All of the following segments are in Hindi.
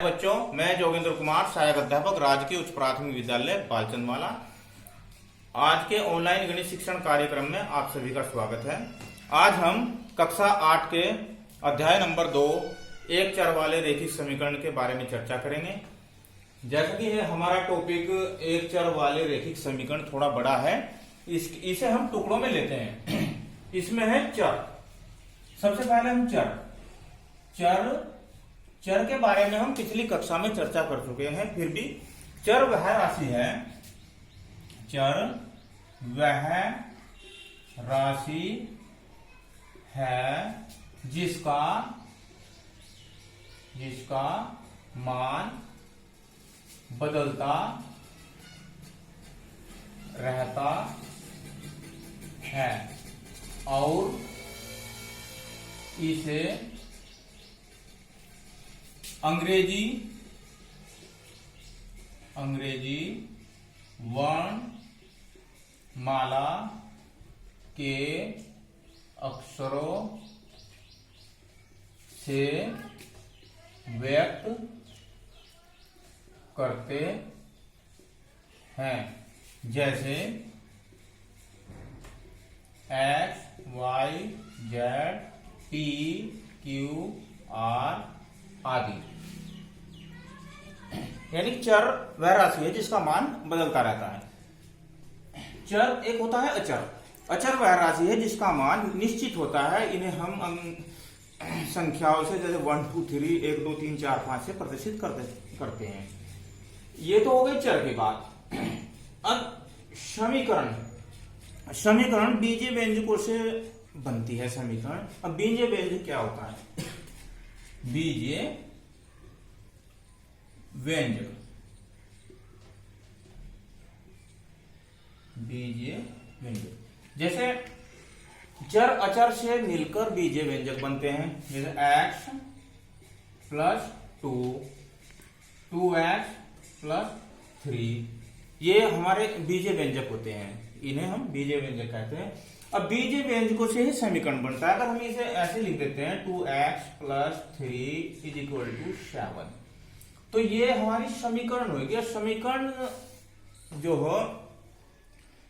बच्चों, मैं जोगेंद्र कुमार, सहायक अध्यापक, राजकीय उच्च प्राथमिक विद्यालय बालचंदवाला। आज के ऑनलाइन गणित शिक्षण कार्यक्रम में आप सभी का स्वागत है। आज हम कक्षा 8 के अध्याय नंबर 2 एक चर वाले रैखिक समीकरण के बारे में चर्चा करेंगे। जैसा कि हमारा टॉपिक एक चर वाले रैखिक समीकरण थोड़ा बड़ा है, इसे हम टुकड़ों में लेते हैं। इसमें है चर। सबसे पहले हम चर के बारे में हम पिछली कक्षा में चर्चा कर चुके हैं। फिर भी चर वह राशि है, चर वह राशि है जिसका मान बदलता रहता है और इसे अंग्रेजी वर्णमाला के अक्षरों से व्यक्त करते हैं, जैसे X, Y, Z, P, Q, R आदि। यानी चर वह राशि है जिसका मान बदलता रहता है। चर एक होता है अचर। अचर वह राशि है जिसका मान निश्चित होता है। इन्हें हम संख्याओं से, जैसे 1 2 3 1 2 3 4 5 से प्रदर्शित करते हैं। ये तो हो गई चर की बात। अब समीकरण बीजीय व्यंजकों से बनती है समीकरण। अब बीजीय व्यंजक क्या होता है? बीजीय व्यंजक जैसे चर अचर से मिलकर बीजीय व्यंजक बनते हैं। जैसे x प्लस 2, 2x प्लस 3, ये हमारे बीजीय व्यंजक होते हैं। इन्हें हम बीजीय व्यंजक कहते हैं। अब बीजीय व्यंजकों से ही समीकरण बनता है। अगर हम इसे ऐसे लिख देते हैं 2x plus 3 is equal to 7, तो ये हमारी समीकरण होगी। समीकरण जो हो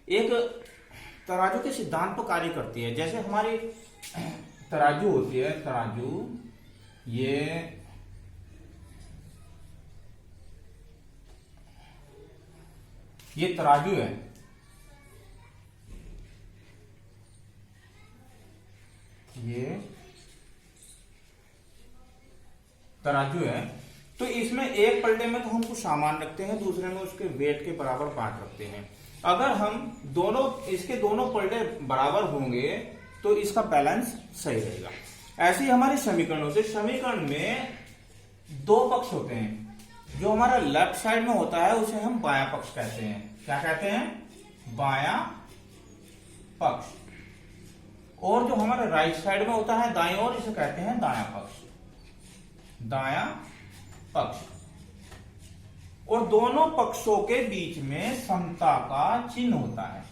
एक तराजू के सिद्धांत पर कार्य करती है। जैसे हमारी तराजू होती है, ये तराजू है। ये तराजू है, तो इसमें एक पलटे में तो हम कुछ सामान रखते हैं, दूसरे में उसके वेट के बराबर बांट रखते हैं। अगर हम इसके दोनों पलटे बराबर होंगे तो इसका बैलेंस सही रहेगा। ऐसे ही हमारे समीकरण होते। समीकरण में दो पक्ष होते हैं। जो हमारा लेफ्ट साइड में होता है उसे हम बायां पक्ष कहते हैं। क्या कहते हैं? बायां पक्ष। और जो हमारे राइट साइड में होता है दाईं ओर, इसे कहते हैं दायां पक्ष। दायां पक्ष। और दोनों पक्षों के बीच में समता का चिन्ह होता है।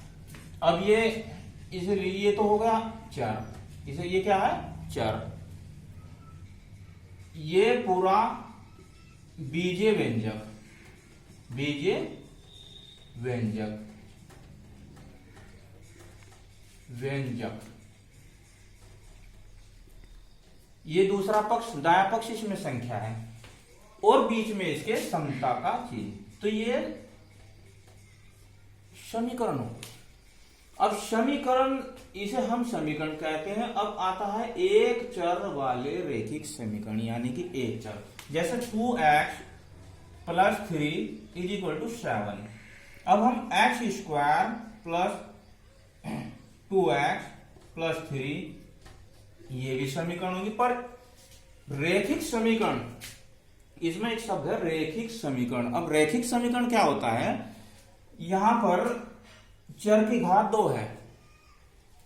अब ये इसलिए ये तो हो गया चर। इसे ये क्या है? चर। ये पूरा बीजीय व्यंजक। ये दूसरा पक्ष दायां पक्ष, इसमें संख्या है और बीच में इसके समता का चिन्ह। तो ये समीकरण हो। अब समीकरण, इसे हम समीकरण कहते हैं। अब आता है एक चर वाले रैखिक समीकरण, यानी कि एक चर। जैसे 2x plus 3 is equal to 7। अब हम x square plus 2x plus 3, ये भी समीकरण होगी। पर रैखिक समीकरण, इसमें एक शब्द है रैखिक समीकरण। अब रैखिक समीकरण क्या होता है? यहां पर चर की घात 2 है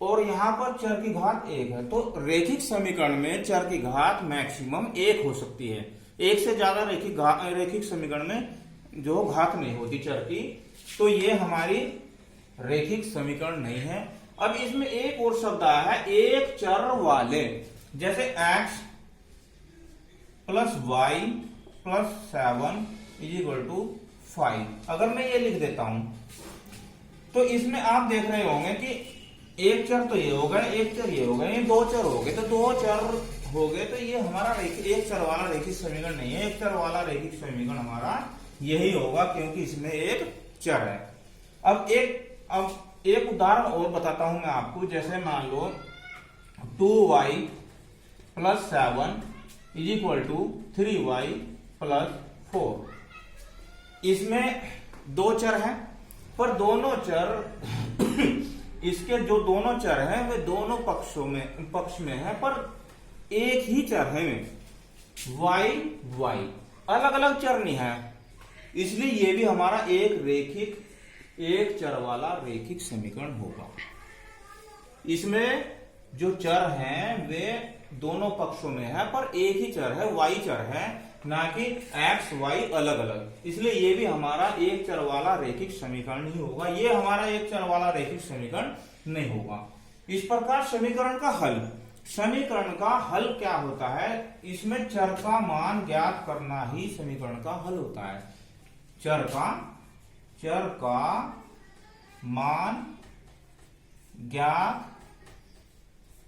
और यहां पर चर की घात 1 है। तो रैखिक समीकरण में चर की घात मैक्सिमम 1 हो सकती है। एक से ज्यादा रैखिक समीकरण में जो घात नहीं होती चर की, तो ये हमारी रैखिक समीकरण नहीं है। अब इसमें एक और शब्द आया है एक चर वाले, जैसे x plus y plus 7 is equal to 5। अगर मैं ये लिख देता हूं तो इसमें आप देख रहे होंगे कि एक चर तो ये हो गए, एक चर ये हो गए, ये दो चर हो गए। तो दो चर हो गए तो ये हमारा एक चर वाला रैखिक समीकरण नहीं है। एक चर वाला रैखिक समीकरण हमारा यही होगा क्योंकि इसमें एक चर है। अब एक उदाहरण और बताता हूं मैं आपको। जैसे मान लो 2y plus 7 is equal to 3y plus 4। इसमें दो चर हैं पर दोनों चर इसके जो दोनों चर हैं वे दोनों पक्ष में है पर एक ही चर है y अलग अलग चर नहीं है। इसलिए ये भी हमारा एक चर वाला रैखिक समीकरण होगा। इसमें जो चर हैं वे दोनों पक्षों में है पर एक ही चर है, y चर है, ना कि x y अलग अलग। इसलिए ये भी हमारा एक चर वाला रैखिक समीकरण ही होगा। ये हमारा एक चर वाला रैखिक समीकरण नहीं होगा। इस प्रकार समीकरण का हल क्या होता है? इसमें चर का मान ज्ञात करना ही समीकरण का हल होता है। चर का मान ज्ञात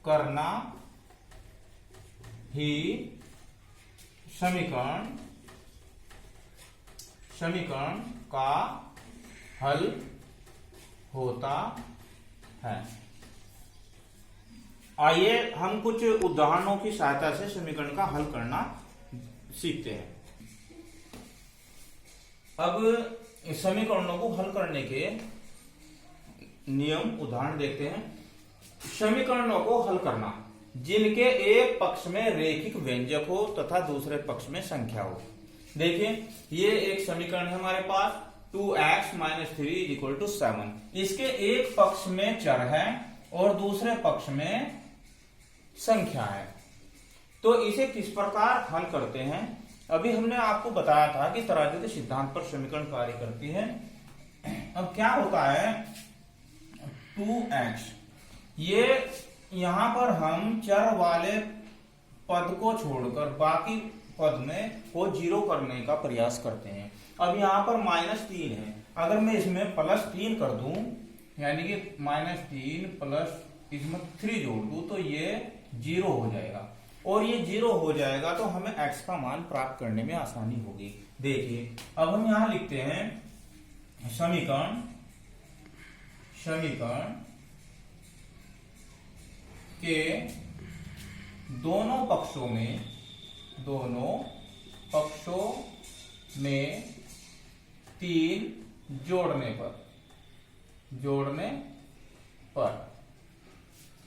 करना ही समीकरण का हल होता है। आइए हम कुछ उदाहरणों की सहायता से समीकरण का हल करना सीखते हैं। अब समीकरणों को हल करने के नियम उदाहरण देखते हैं। समीकरणों को हल करना जिनके एक पक्ष में रैखिक व्यंजक हो तथा दूसरे पक्ष में संख्या हो। देखिए ये एक समीकरण है हमारे पास 2x - 3 = 7। इसके एक पक्ष में चर है और दूसरे पक्ष में संख्या है। तो इसे किस प्रकार हल करते हैं? अभी हमने आपको बताया था कि तराजू के सिद्धांत पर समीकरण कार्य करती है। अब क्या होता है 2x, ये यहां पर हम चर वाले पद को छोड़कर बाकी पद में को जीरो करने का प्रयास करते हैं। अब यहां पर -3 है, अगर मैं इसमें +3 कर दूं यानी कि -3 प्लस इसमें 3 जोड़ दूं तो ये 0 हो जाएगा। और ये 0 हो जाएगा तो हमें x का मान प्राप्त करने में आसानी होगी। देखिए अब हम यहां लिखते हैं समीकरण के दोनों पक्षों में 3 जोड़ने पर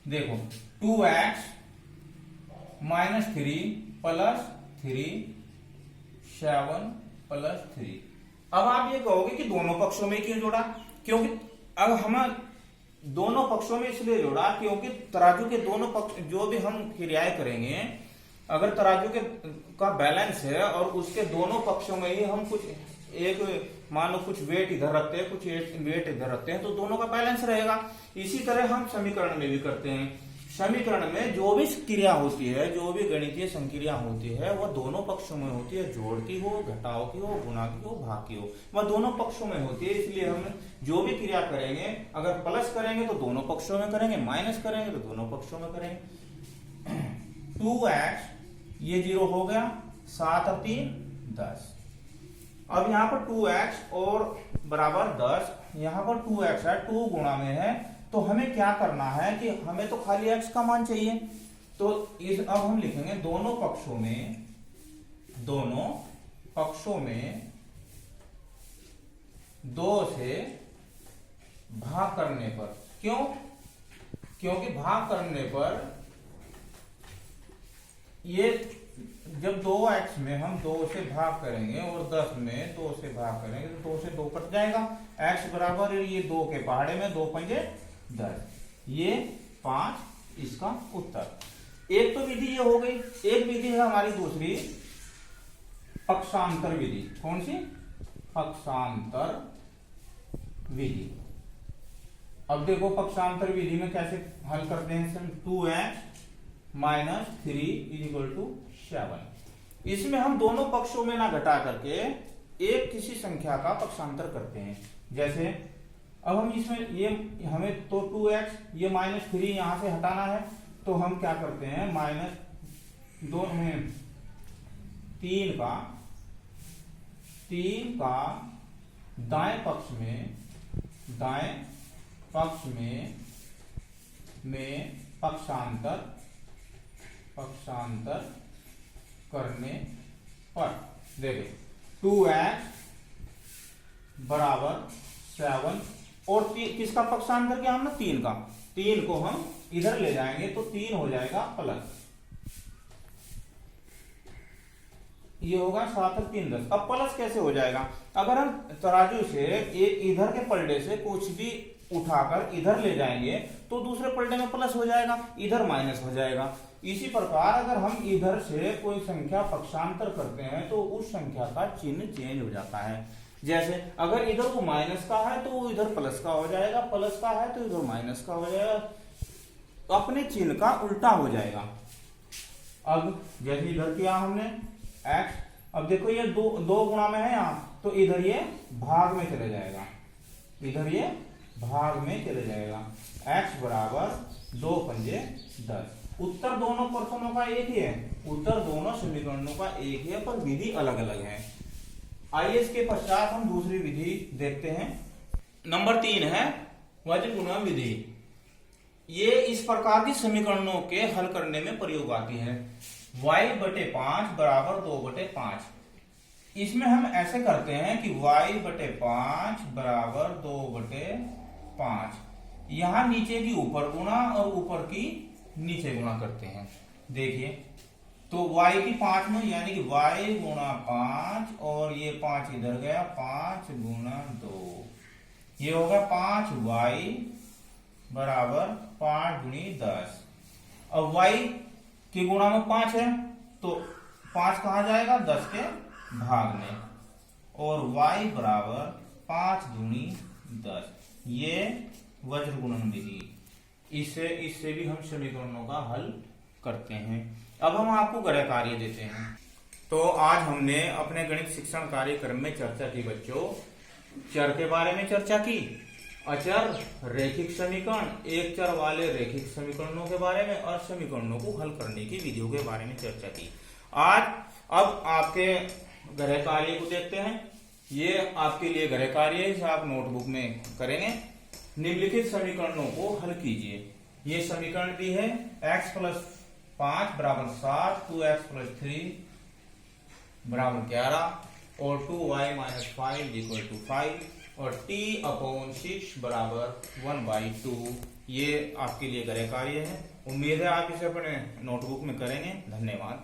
देखो 2x - 3 + 3 7 + 3। अब आप ये कहोगे कि दोनों पक्षों में क्यों जोड़ा? क्योंकि अब हमें दोनों पक्षों में इसलिए जोड़ा क्योंकि तराजू के दोनों पक्ष जो भी हम क्रियाएं करेंगे, अगर तराजू का बैलेंस है और उसके दोनों पक्षों में ही हम कुछ एक मान लो कुछ वेट इधर रखते हैं, कुछ वेट इधर रखते हैं, तो दोनों का बैलेंस रहेगा। इसी तरह हम समीकरण में भी करते हैं। समीकरण में जो भी क्रिया होती है, जो भी गणितीय संक्रिया होती है, वह दोनों पक्षों में होती है। जोड़ की हो, घटाव की हो, गुणा की हो, भाग की हो, वह दोनों पक्षों में होती है। इसलिए हम जो भी क्रिया करेंगे, अगर प्लस करेंगे तो दोनों पक्षों में करेंगे, माइनस करेंगे तो दोनों पक्षों में करेंगे। 2x ये 0 हो गया, 7 और 3 10। अब यहाँ पर 2x और बराबर 10, यहाँ पर 2x है, 2 गुणा में है, तो हमें क्या करना है कि हमें तो खाली x का मान चाहिए। तो अब हम लिखेंगे दोनों पक्षों में 2 से भाग करने पर। क्यों? क्योंकि भाग करने पर ये जब 2x में हम 2 से भाग करेंगे और 10 में 2 से भाग करेंगे तो 2 से 2 कट जाएगा। x बराबर ये 2 के पहाड़े में 2 पंजे 10, ये 5 इसका उत्तर। एक तो विधि ये हो गई। एक विधि है हमारी दूसरी पक्षांतर विधि। कौन सी? पक्षांतर विधि। अब देखो पक्षांतर विधि में कैसे हल करते हैं। 2x - 3 = 7। इसमें हम दोनों पक्षों में ना घटा करके एक किसी संख्या का पक्षांतर करते हैं। जैसे अब हम इसमें ये हमें तो 2x ये -3 यहां से हटाना है, तो हम क्या करते हैं -2 में 3 का दाएं पक्ष में पक्षांतर करने पर देखिए 2x बराबर 7 और किसका पक्षांतर किया हमने 3 का, 3 को हम इधर ले जाएंगे तो 3 हो जाएगा प्लस, ये होगा 7 और 3 10। अब प्लस कैसे हो जाएगा, अगर हम तराजू से एक इधर के पलड़े से कुछ भी उठाकर इधर ले जाएंगे तो दूसरे पलड़े में प्लस हो जाएगा, इधर माइनस हो जाएगा। इसी प्रकार अगर हम इधर से कोई संख्या पक्षांतर करते हैं तो उस संख्या का चिन्ह चेंज हो जाता है। जैसे अगर इधर को माइनस का है तो वो इधर प्लस का हो जाएगा, प्लस का है तो इधर माइनस का हो जाएगा, अपने चिन्ह का उल्टा हो जाएगा। अब जैसे इधर किया हमने x, अब देखो ये दो गुणा में है यहाँ, तो इधर ये भाग में चले जाएगा, इधर ये भाग में चले जाएगा। x बराबर 2 पंजे 10। उत्तर दोनों प्रश्नों का एक ही है, उत्तर दोनों समीकरणों का एक ही है, पर विधि अलग अलग है। आइए इसके पश्चात हम दूसरी विधि देखते हैं। नंबर 3 है वज्र गुणन विधि। ये इस प्रकार की समीकरणों के हल करने में प्रयोग आती है। y/5 बराबर 2/5। इसमें हम ऐसे करते हैं कि y/5 बराबर 2/5, यहां नीचे की ऊपर गुणा और ऊपर की नीचे गुणा करते हैं। देखिए तो y की 5 में यानी कि y गुणा 5 और ये 5 इधर गया, 5 गुणा 2, ये होगा 5y बराबर 5 गुणी 10। अब y की गुणा में 5 है तो 5 कहां जाएगा 10 के भाग में, और y बराबर 5 गुणी 10। ये वज्र गुणन विधि, इससे भी हम समीकरणों का हल करते हैं। अब हम आपको गणित कार्य देते हैं। तो आज हमने अपने गणित शिक्षण कार्यक्रम में चर्चा की बच्चों, चर के बारे में चर्चा की, अचर, रैखिक समीकरण, एक चर वाले रैखिक समीकरणों के बारे में और समीकरणों को हल करने की विधियों के बारे में चर्चा की। अब आपके गृह कार्य को देखते हैं। ये आपके लिए गृह कार्य है, इसे आप नोटबुक में करेंगे। निम्नलिखित समीकरणों को हल कीजिए। ये समीकरण भी है x + 5 बराबर 7, 2x + 3 बराबर 11 और 2y - 5 = 5 और t/6 बराबर 1/2। ये आपके लिए गृह कार्य है। उम्मीद है आप इसे अपने नोटबुक में करेंगे। धन्यवाद।